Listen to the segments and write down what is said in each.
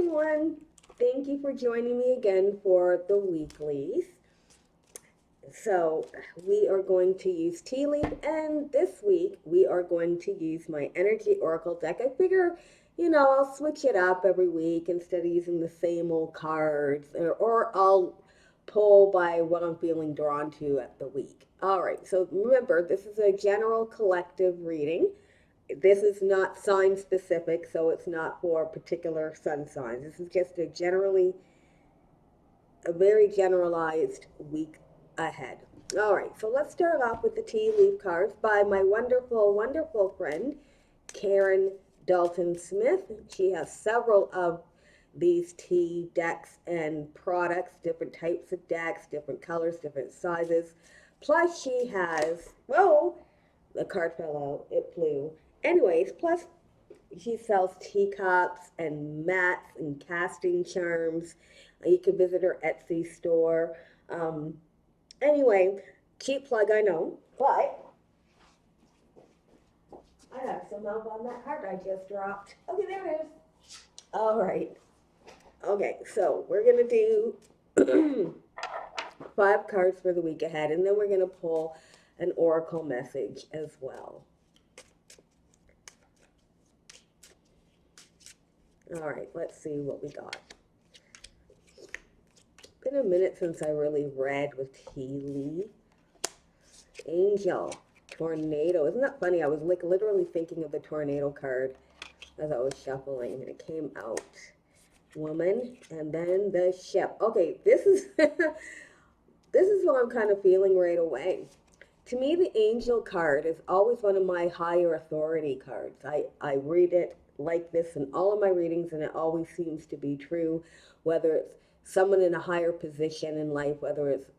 everyone. Thank you for joining me again for the weeklies. So, we are going to use Tea Leaf, and this week we are going to use my Energy Oracle deck. I figure, I'll switch it up every week instead of using the same old cards, or I'll pull by what I'm feeling drawn to at the week. All right, so remember, this is a general collective reading. This is not sign specific, so it's not for particular sun signs. This is just a very generalized week ahead. All right, so let's start off with the tea leaf cards by my wonderful, wonderful friend, Karen Dalton Smith. She has several of these tea decks and products, different types of decks, different colors, different sizes. Plus, she has, whoa, the card fell out, it flew. Anyways, plus she sells teacups and mats and casting charms. You can visit her Etsy store. Um, anyway, cheap plug, I know, but I have some help on that card I just dropped. Okay, there it is. All right. Okay, so we're going to do 5 cards for the week ahead, and then we're going to pull an oracle message as well. All right, let's see what we got. Been a minute since I really read with tea leaf. Angel, tornado. Isn't that funny? I was like literally thinking of the tornado card as I was shuffling, and it came out. Woman, and then the ship. Okay, this is this is what I'm kind of feeling right away. To me, the angel card is always one of my higher authority cards. I read it like this in all of my readings, and it always seems to be true, whether it's someone in a higher position in life, whether it's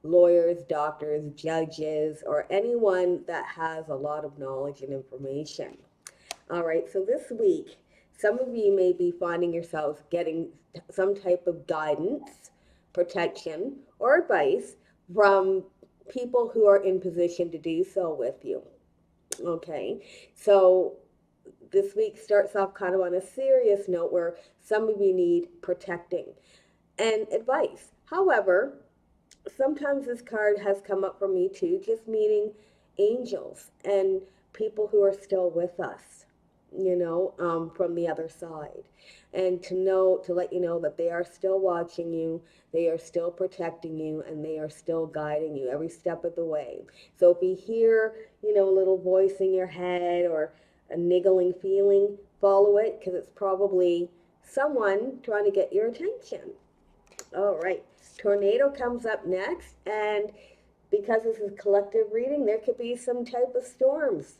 lawyers, doctors, judges, or anyone that has a lot of knowledge and information. All right, so this week, some of you may be finding yourselves getting some type of guidance, protection, or advice from people who are in position to do so with you. Okay, so this week starts off kind of on a serious note where some of you need protecting and advice. However, sometimes this card has come up for me too, just meeting angels and people who are still with us, from the other side. And to let you know that they are still watching you, they are still protecting you, and they are still guiding you every step of the way. So if you hear, a little voice in your head or a niggling feeling, follow it because it's probably someone trying to get your attention. All right, tornado comes up next, and because this is collective reading, there could be some type of storms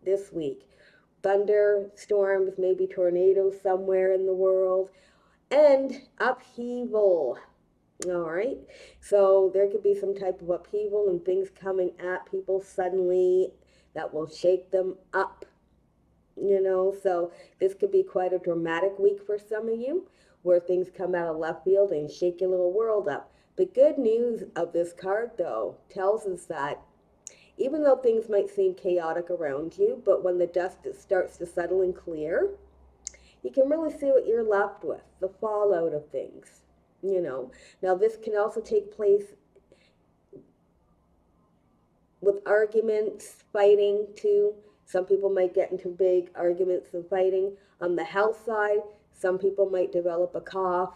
this week. Thunderstorms, maybe tornadoes somewhere in the world, and upheaval. All right, so there could be some type of upheaval and things coming at people suddenly that will shake them up. So this could be quite a dramatic week for some of you where things come out of left field and shake your little world up. The good news of this card, though, tells us that even though things might seem chaotic around you, but when the dust starts to settle and clear, you can really see what you're left with, the fallout of things. Now this can also take place with arguments, fighting too. Some people might get into big arguments and fighting. On the health side, some people might develop a cough.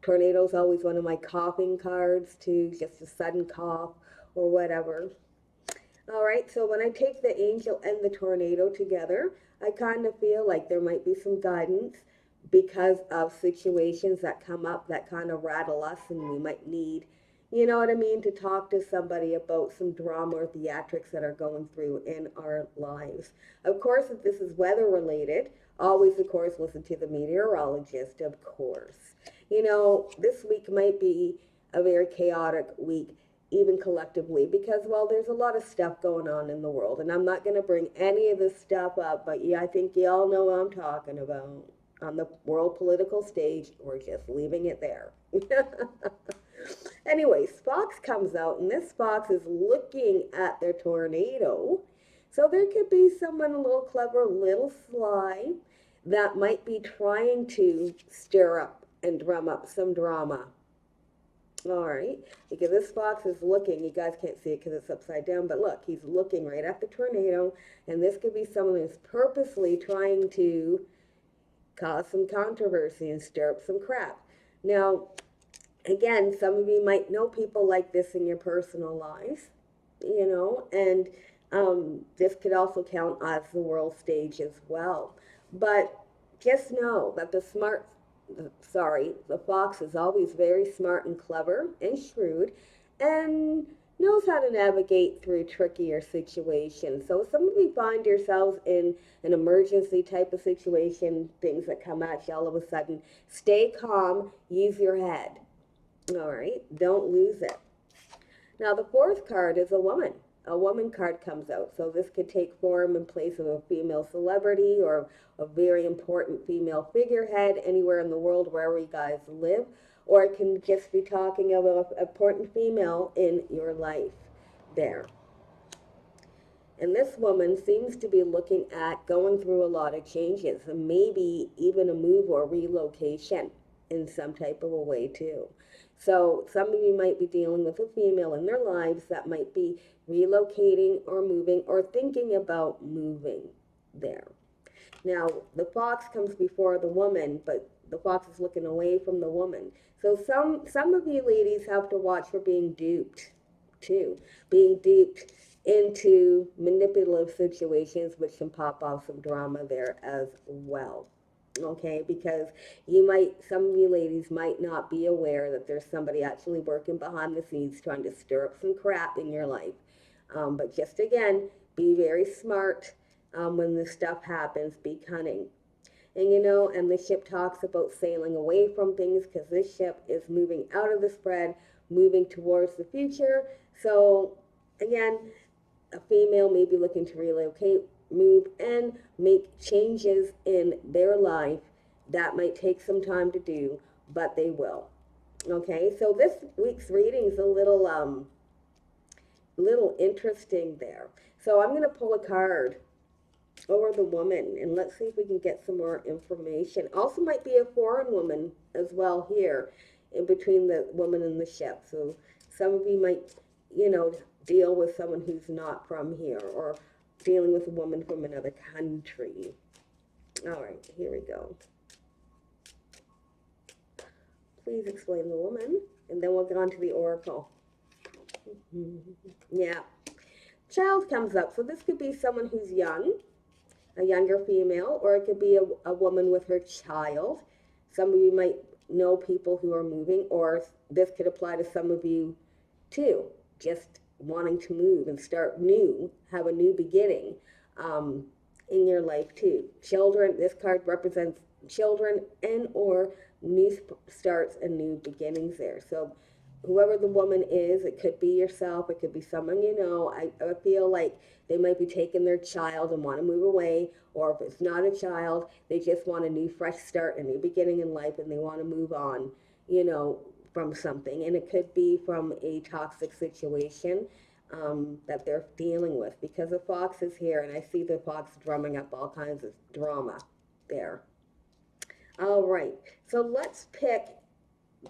Tornado's always one of my coughing cards too, just a sudden cough or whatever. All right, so when I take the angel and the tornado together, I kind of feel like there might be some guidance because of situations that come up that kind of rattle us, and we might need, to talk to somebody about some drama or theatrics that are going through in our lives. Of course, if this is weather related, always, of course, listen to the meteorologist, of course. This week might be a very chaotic week, even collectively, because, well, there's a lot of stuff going on in the world, and I'm not going to bring any of this stuff up, but yeah, I think you all know what I'm talking about. On the world political stage, we're just leaving it there. Anyway, Fox comes out, and this fox is looking at their tornado. So there could be someone a little clever, a little sly, that might be trying to stir up and drum up some drama. All right, because this fox is looking, you guys can't see it because it's upside down, but look, he's looking right at the tornado, and this could be someone who's purposely trying to cause some controversy and stir up some crap. Now, again, some of you might know people like this in your personal lives, and this could also count as the world stage as well. But just know that the fox is always very smart and clever and shrewd and knows how to navigate through trickier situations. So some of you find yourselves in an emergency type of situation, things that come at you all of a sudden. Stay calm, use your head. All right, don't lose it. Now the fourth card is a woman. A woman card comes out. So this could take form in place of a female celebrity or a very important female figurehead anywhere in the world, wherever you guys live. Or it can just be talking of an important female in your life there. And this woman seems to be looking at going through a lot of changes, and maybe even a move or relocation in some type of a way too. So some of you might be dealing with a female in their lives that might be relocating or moving or thinking about moving there. Now, the fox comes before the woman, but the fox is looking away from the woman. So some of you ladies have to watch for being duped too. Being duped into manipulative situations, which can pop off some drama there as well. Okay, because some of you ladies might not be aware that there's somebody actually working behind the scenes trying to stir up some crap in your life. But just again, be very smart when this stuff happens, be cunning. And the ship talks about sailing away from things because this ship is moving out of the spread, moving towards the future. So again, a female may be looking to relocate, move, and make changes in their life. That might take some time to do, but they will. Okay, so this week's reading is a little interesting there. So I'm going to pull a card over the woman, and let's see if we can get some more information. Also might be a foreign woman as well here in between the woman and the ship. So some of you might, deal with someone who's not from here, or dealing with a woman from another country. All right, here we go. Please explain the woman, and then we'll go on to the oracle. Yeah. Child comes up. So this could be someone who's young, a younger female, or it could be a woman with her child. Some of you might know people who are moving, or this could apply to some of you too, just wanting to move and start new, have a new beginning in your life too. Children, this card represents children and or new starts and new beginnings there. So whoever the woman is, it could be yourself, it could be someone you know. I feel like they might be taking their child and want to move away, or if it's not a child, they just want a new fresh start, a new beginning in life, and they want to move on, from something. And it could be from a toxic situation that they're dealing with, because the fox is here, and I see the fox drumming up all kinds of drama there. All right, so let's pick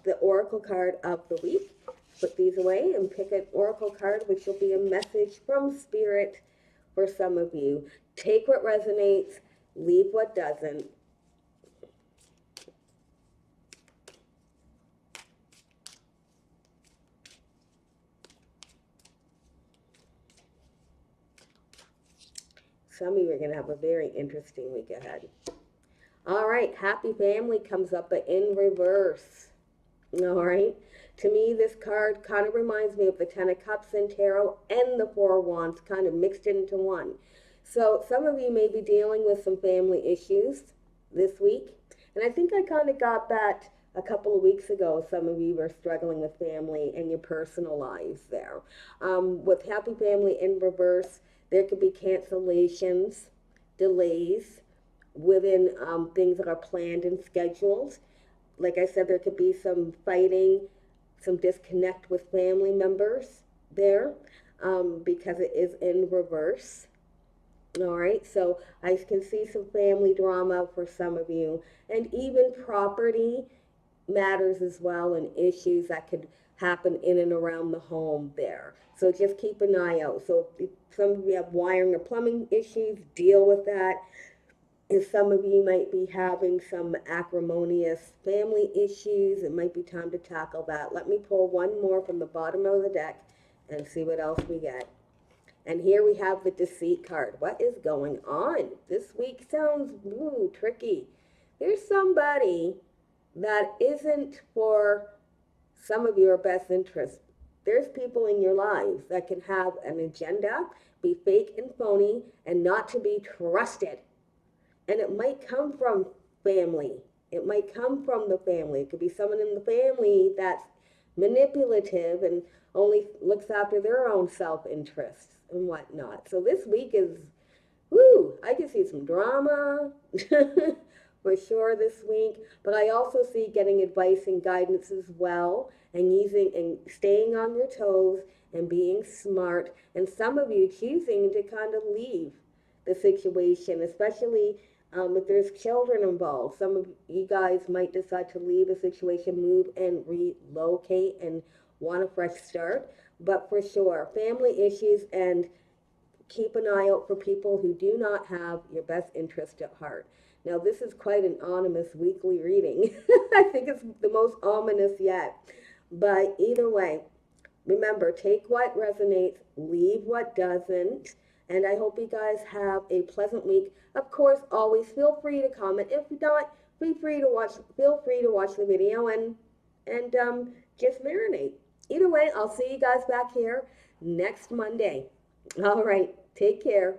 the oracle card of the week. Put these away and pick an oracle card, which will be a message from Spirit for some of you. Take what resonates, leave what doesn't. Some of you are going to have a very interesting week ahead. All right, happy family comes up, but in reverse. All right. To me, this card kind of reminds me of the Ten of Cups in Tarot and the Four of Wands kind of mixed into one. So some of you may be dealing with some family issues this week. And I think I kind of got that a couple of weeks ago. Some of you were struggling with family and your personal lives there. With happy family in reverse, there could be cancellations, delays within things that are planned and scheduled. Like I said, there could be some fighting, some disconnect with family members there because it is in reverse. All right, so I can see some family drama for some of you, and even property matters as well, and issues that could happen in and around the home there. So just keep an eye out. So if some of you have wiring or plumbing issues, deal with that. If some of you might be having some acrimonious family issues, it might be time to tackle that. Let me pull one more from the bottom of the deck and see what else we get. And here we have the deceit card. What is going on? This week sounds tricky. There's somebody that isn't for some of your best interest. There's people in your lives that can have an agenda, be fake and phony, and not to be trusted. And it might come from family. It might come from the family. It could be someone in the family that's manipulative and only looks after their own self interests and whatnot. So this week is, I can see some drama for sure this week. But I also see getting advice and guidance as well, and using and staying on your toes and being smart. And some of you choosing to kind of leave the situation, especially if there's children involved. Some of you guys might decide to leave a situation, move and relocate and want a fresh start. But for sure, family issues, and keep an eye out for people who do not have your best interest at heart. Now, this is quite an ominous weekly reading. I think it's the most ominous yet. But either way, remember, take what resonates, leave what doesn't. And I hope you guys have a pleasant week. Of course, always feel free to comment. If not, feel free to watch the video and just marinate. Either way, I'll see you guys back here next Monday. All right, take care.